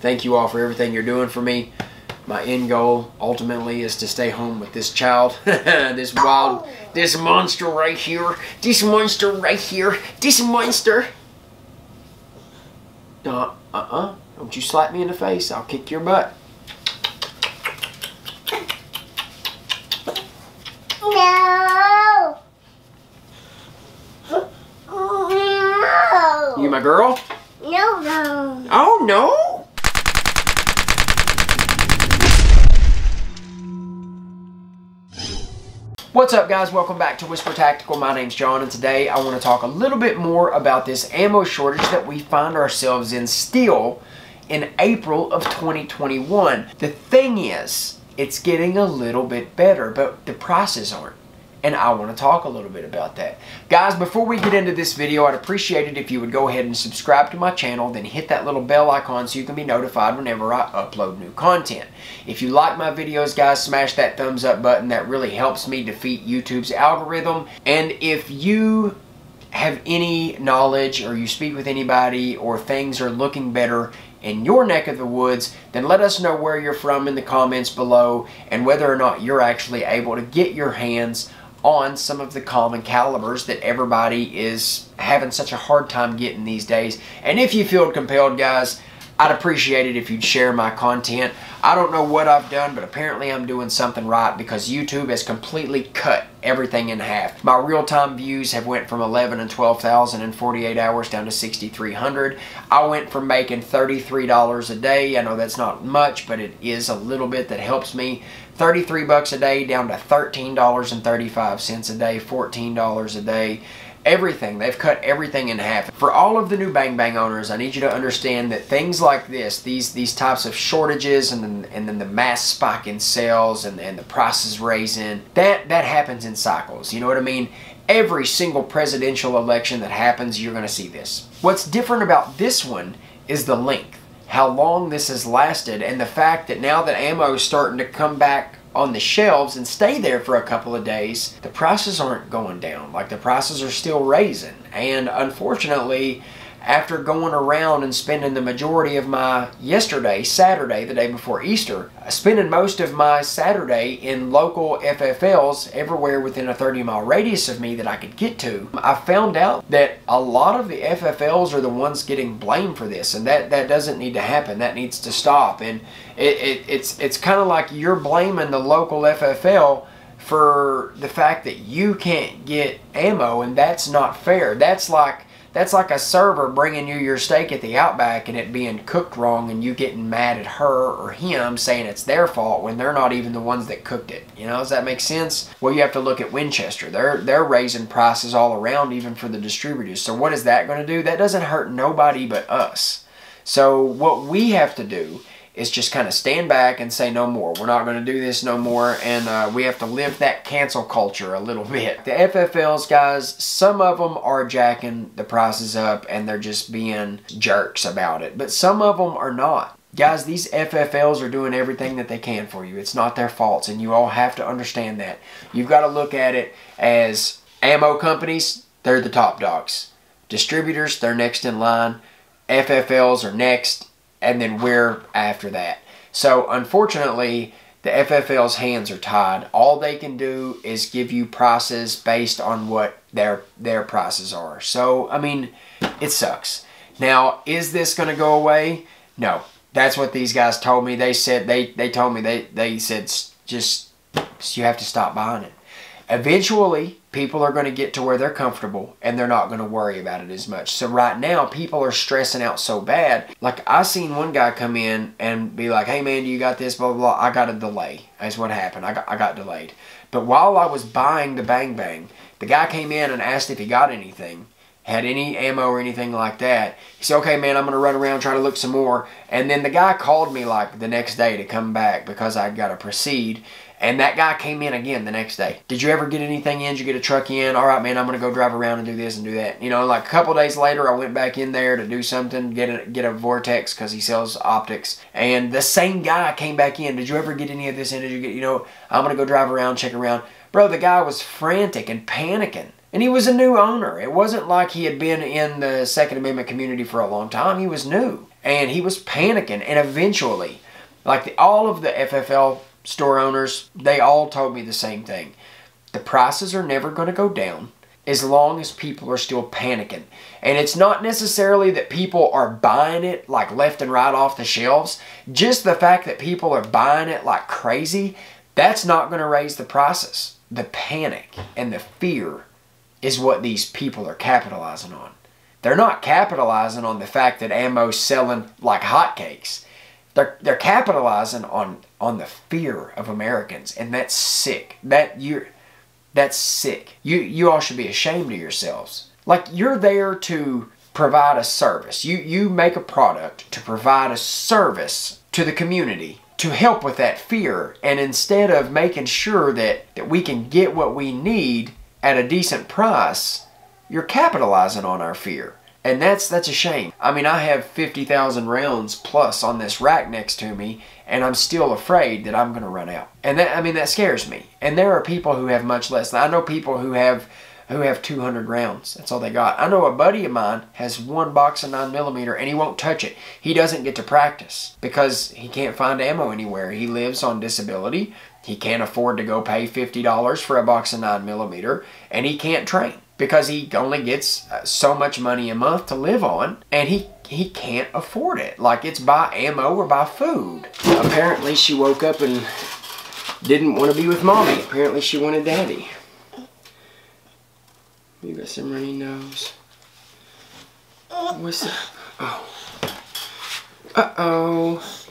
Thank you all for everything you're doing for me. My end goal ultimately is to stay home with this child. This monster right here. This monster right here. This monster. Don't you slap me in the face. I'll kick your butt. No. No. You my girl? No. Oh, no? What's up, guys? Welcome back to Whisper Tactical. My name's John, and today I want to talk a little bit more about this ammo shortage that we find ourselves in still in April of 2021. The thing is, it's getting a little bit better, but the prices aren't. And I want to talk a little bit about that. Guys, before we get into this video, I'd appreciate it if you would go ahead and subscribe to my channel, then hit that little bell icon so you can be notified whenever I upload new content. If you like my videos, guys, smash that thumbs up button. That really helps me defeat YouTube's algorithm. And if you have any knowledge or you speak with anybody or things are looking better in your neck of the woods, then let us know where you're from in the comments below and whether or not you're actually able to get your hands on some of the common calibers that everybody is having such a hard time getting these days. And if you feel compelled, guys, I'd appreciate it if you'd share my content. I don't know what I've done, but apparently I'm doing something right because YouTube has completely cut everything in half. My real-time views have went from 11 and 12,000 in 48 hours down to 6,300. I went from making $33 a day. I know that's not much, but it is a little bit that helps me. 33 bucks a day down to $13.35 a day, $14 a day. Everything. They've cut everything in half. For all of the new Bang Bang owners, I need you to understand that things like this, these types of shortages and then the mass spike in sales and the prices raising, that happens in cycles. You know what I mean? Every single presidential election that happens, you're going to see this. What's different about this one is the length. How long this has lasted, and the fact that now that ammo is starting to come back on the shelves and stay there for a couple of days, the prices aren't going down. Like, the prices are still raising. And unfortunately, after going around and spending the majority of my Saturday, the day before Easter, spending most of my Saturday in local FFLs everywhere within a 30-mile radius of me that I could get to, I found out that a lot of the FFLs are the ones getting blamed for this, and that doesn't need to happen. That needs to stop. And it's kind of like you're blaming the local FFL for the fact that you can't get ammo, and that's not fair. That's like a server bringing you your steak at the Outback and it being cooked wrong and you getting mad at her or him saying it's their fault when they're not even the ones that cooked it. You know, does that make sense? Well, you have to look at Winchester. They're raising prices all around, even for the distributors. So what is that going to do? That doesn't hurt nobody but us. So what we have to do is just kind of stand back and say no more. We're not going to do this no more, and we have to live that cancel culture a little bit. The FFLs, guys, some of them are jacking the prices up and they're just being jerks about it, but some of them are not. Guys, these FFLs are doing everything that they can for you. It's not their faults, and you all have to understand that. You've got to look at it as ammo companies, they're the top dogs. Distributors, they're next in line. FFLs are next, and then we're after that. So unfortunately, the FFL's hands are tied. All they can do is give you prices based on what their prices are. So, I mean, it sucks. Now, is this going to go away? No. That's what these guys told me. They said, they told me, they said, just, you have to stop buying it. Eventually, people are going to get to where they're comfortable and they're not going to worry about it as much. So right now, people are stressing out so bad. Like, I seen one guy come in and be like, hey man, do you got this, blah, blah, blah. I got a delay. That's what happened. I got delayed. But while I was buying the Bang Bang, the guy came in and asked if he got anything, had any ammo or anything like that. He said, okay man, I'm going to run around, try to look some more. And then the guy called me like the next day to come back because I got to proceed. And that guy came in again the next day. Did you ever get anything in? Did you get a truck in? All right, man, I'm going to go drive around and do this and do that. You know, like a couple days later, I went back in there to do something, get a Vortex because he sells optics. And the same guy came back in. Did you ever get any of this in? Did you get, you know, I'm going to go drive around, check around. Bro, the guy was frantic and panicking. And he was a new owner. It wasn't like he had been in the Second Amendment community for a long time. He was new. And he was panicking. And eventually, like all of the FFL store owners, they all told me the same thing. The prices are never going to go down as long as people are still panicking. And it's not necessarily that people are buying it like left and right off the shelves. Just the fact that people are buying it like crazy, that's not going to raise the prices. The panic and the fear is what these people are capitalizing on. They're not capitalizing on the fact that ammo's selling like hotcakes. They're capitalizing on the fear of Americans, and that's sick. That's sick. You all should be ashamed of yourselves. Like, you're there to provide a service. You make a product to provide a service to the community to help with that fear. And instead of making sure that we can get what we need at a decent price, you're capitalizing on our fear. And that's a shame. I mean, I have 50,000 rounds plus on this rack next to me, and I'm still afraid that I'm going to run out. And that scares me. And there are people who have much less. I know people who have 200 rounds. That's all they got. I know a buddy of mine has one box of 9mm and he won't touch it. He doesn't get to practice because he can't find ammo anywhere. He lives on disability. He can't afford to go pay $50 for a box of 9mm, and he can't train because he only gets so much money a month to live on, and he can't afford it. Like, it's buy ammo or buy food. Apparently she woke up and didn't want to be with mommy. Apparently she wanted daddy. You got some runny nose. What's that? Oh. Uh-oh.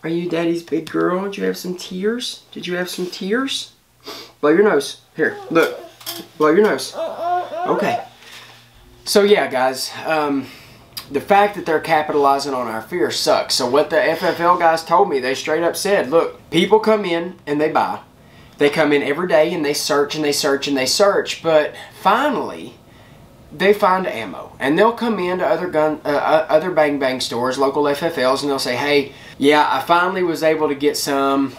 Are you daddy's big girl? Did you have some tears? Did you have some tears? Blow your nose. Here, look. Blow your nose. Okay. So yeah, guys, the fact that they're capitalizing on our fear sucks. So what the FFL guys told me, they straight up said, look, people come in and they buy. They come in every day and they search and they search and they search, but finally they find ammo, and they'll come into other Bang Bang stores, local FFLs, and they'll say, hey, yeah, I finally was able to get some.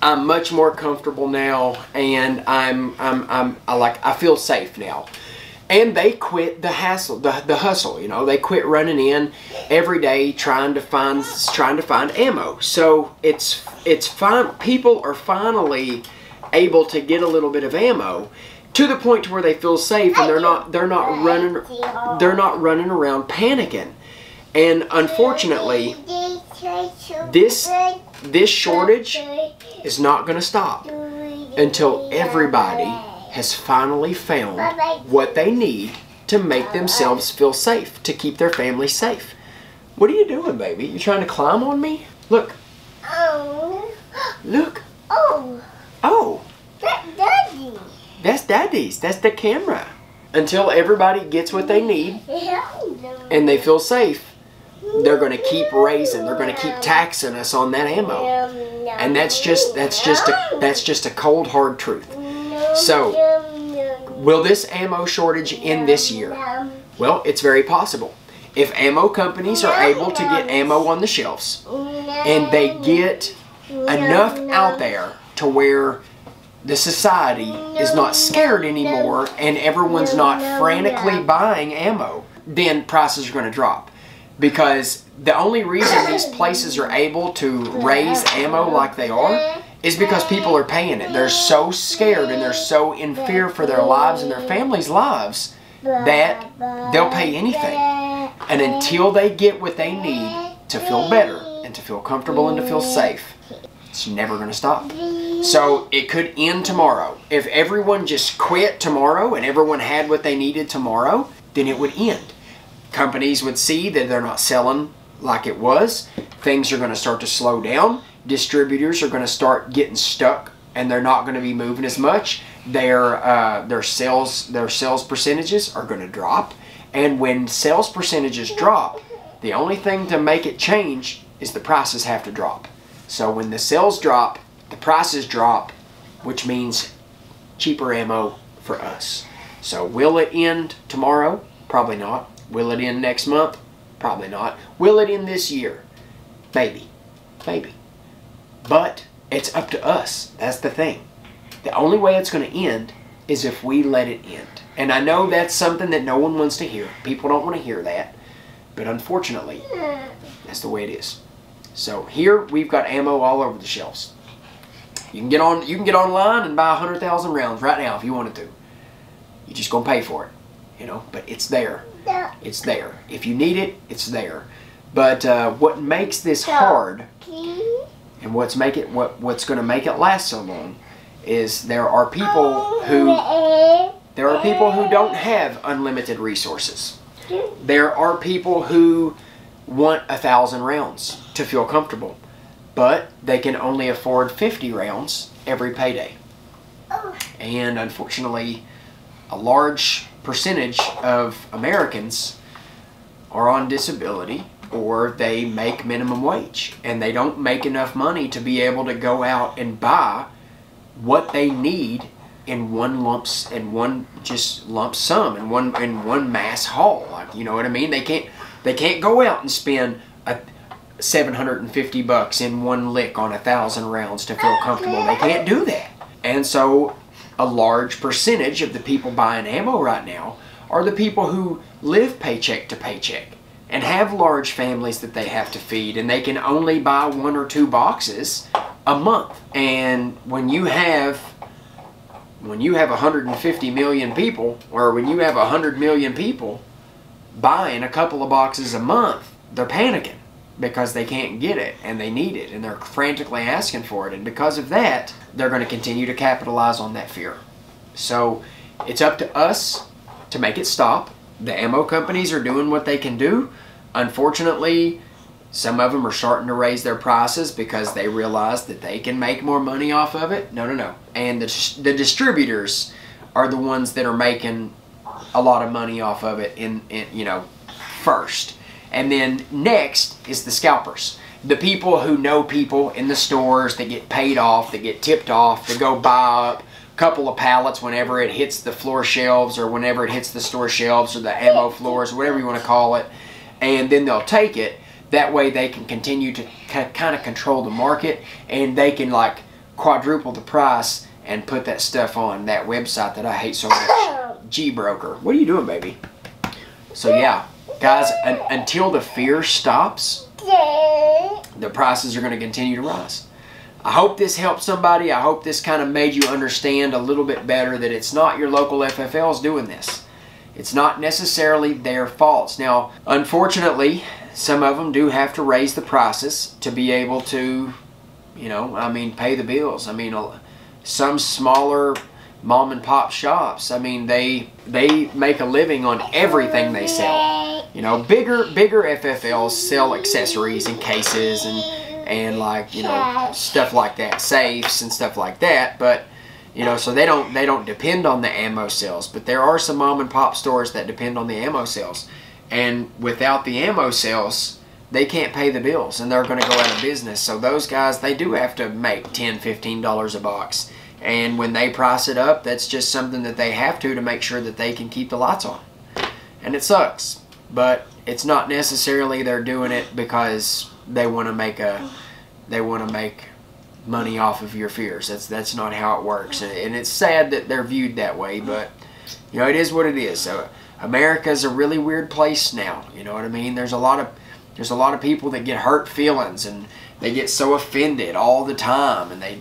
I'm much more comfortable now, and I feel safe now. And they quit the hassle, the hustle, you know. They quit running in every day trying to find ammo. So it's fine. People are finally able to get a little bit of ammo to the point to where they feel safe, and they're not running around panicking. And unfortunately, this shortage is not going to stop until everybody has finally found what they need to make themselves feel safe, to keep their family safe. What are you doing, baby? You trying to climb on me? Look. Oh. Look. Oh. Oh. That's Daddy. That's Daddy's. That's the camera. Until everybody gets what they need and they feel safe, they're going to keep raising. They're going to keep taxing us on that ammo. And that's just a cold hard truth. So, will this ammo shortage end this year? Well, it's very possible. If ammo companies are able to get ammo on the shelves and they get enough out there to where the society is not scared anymore and everyone's not frantically buying ammo, then prices are going to drop. Because the only reason these places are able to raise ammo like they are is because people are paying it. They're so scared and they're so in fear for their lives and their families' lives that they'll pay anything. And until they get what they need to feel better and to feel comfortable and to feel safe, it's never going to stop. So it could end tomorrow. If everyone just quit tomorrow and everyone had what they needed tomorrow, then it would end. Companies would see that they're not selling like it was. Things are going to start to slow down. Distributors are going to start getting stuck and they're not going to be moving as much. Their sales percentages are going to drop. And when sales percentages drop, the only thing to make it change is the prices have to drop. So when the sales drop, the prices drop, which means cheaper ammo for us. So will it end tomorrow? Probably not. Will it end next month? Probably not. Will it end this year? Maybe. Maybe. But it's up to us. That's the thing. The only way it's going to end is if we let it end. And I know that's something that no one wants to hear. People don't want to hear that. But unfortunately, that's the way it is. So here we've got ammo all over the shelves. You can get online and buy 100,000 rounds right now if you wanted to. You're just gonna pay for it, you know. But it's there. It's there. If you need it, it's there. But what makes this hard, and what's going to make it last so long, is there are people who don't have unlimited resources. There are people who want 1,000 rounds to feel comfortable, but they can only afford 50 rounds every payday. And unfortunately, a large percentage of Americans are on disability, or they make minimum wage, and they don't make enough money to be able to go out and buy what they need in one lump sum, in one mass haul. Like, you know what I mean? They can't go out and spend $750 in one lick on 1,000 rounds to feel comfortable. They can't do that. And so a large percentage of the people buying ammo right now are the people who live paycheck to paycheck and have large families that they have to feed, and they can only buy 1 or 2 boxes a month. And when you have 150 million people, or when you have 100 million people buying a couple of boxes a month, they're panicking because they can't get it and they need it, and they're frantically asking for it. And because of that, they're going to continue to capitalize on that fear. So it's up to us to make it stop. The ammo companies are doing what they can do. Unfortunately, some of them are starting to raise their prices because they realize that they can make more money off of it. No. And the distributors are the ones that are making a lot of money off of it first. And then next is the scalpers. The people who know people in the stores that get paid off, that get tipped off, that go buy up a couple of pallets whenever it hits the floor shelves, or whenever it hits the store shelves, or the ammo floors, or whatever you want to call it. And then they'll take it. That way they can continue to kind of control the market, and they can like quadruple the price and put that stuff on that website that I hate so much, G-Broker. What are you doing, baby? So yeah, guys, until the fear stops, the prices are going to continue to rise. I hope this helped somebody. I hope this kind of made you understand a little bit better that it's not your local FFLs doing this. It's not necessarily their faults. Now, unfortunately, some of them do have to raise the prices to be able to, pay the bills. Some smaller mom and pop shops, they make a living on everything they sell. Bigger FFLs sell accessories and cases and stuff like that, safes and stuff like that, but so they don't depend on the ammo sales. But there are some mom and pop stores that depend on the ammo sales, and without the ammo sales, they can't pay the bills, and they're going to go out of business. So those guys, they do have to make $10, $15 a box, and when they price it up, that's just something that they have to make sure that they can keep the lights on. And it sucks, but it's not necessarily they're doing it because they want to make money off of your fears. That's not how it works, and it's sad that they're viewed that way, but it is what it is. So America's a really weird place now. You know what I mean? There's a lot of people that get hurt feelings, and they get so offended all the time, and they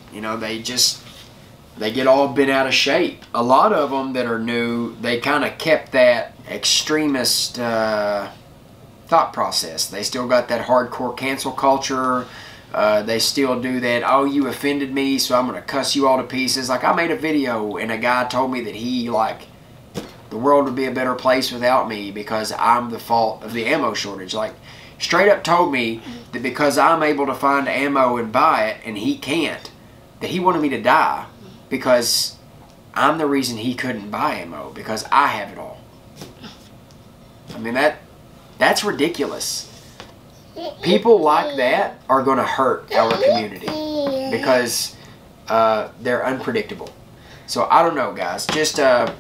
get all bent out of shape. A lot of them that are new, they kind of kept that extremist thought process. They still got that hardcore cancel culture. They still do that, oh, you offended me, so I'm going to cuss you all to pieces. Like, I made a video, and a guy told me that the world would be a better place without me because I'm the fault of the ammo shortage. Like, straight up told me that because I'm able to find ammo and buy it, and he can't, that he wanted me to die because I'm the reason he couldn't buy ammo, because I have it all. That's ridiculous. People like that are going to hurt our community because they're unpredictable. So I don't know, guys. Just I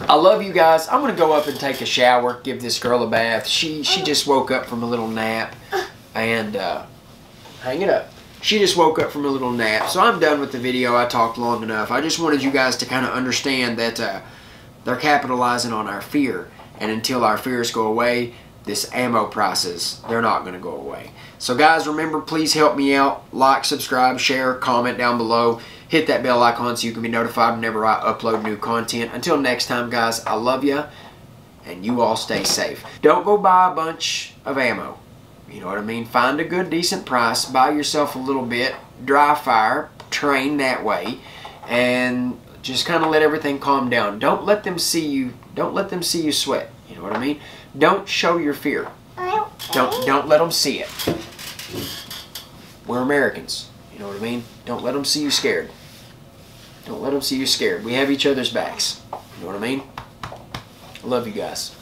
love you guys. I'm going to go up and take a shower, give this girl a bath. She just woke up from a little nap, and hang it up. She just woke up from a little nap. So I'm done with the video. I talked long enough. I just wanted you guys to kind of understand that they're capitalizing on our fear. And until our fears go away, this ammo prices, they're not going to go away. So guys, remember, please help me out. Like, subscribe, share, comment down below. Hit that bell icon so you can be notified whenever I upload new content. Until next time, guys, I love you, and you all stay safe. Don't go buy a bunch of ammo. You know what I mean? Find a good, decent price. Buy yourself a little bit. Dry fire. Train that way. And just kind of let everything calm down. Don't let them see you. Don't let them see you sweat. You know what I mean? Don't show your fear. Don't let them see it. We're Americans. You know what I mean? Don't let them see you scared. Don't let them see you scared. We have each other's backs. You know what I mean? I love you guys.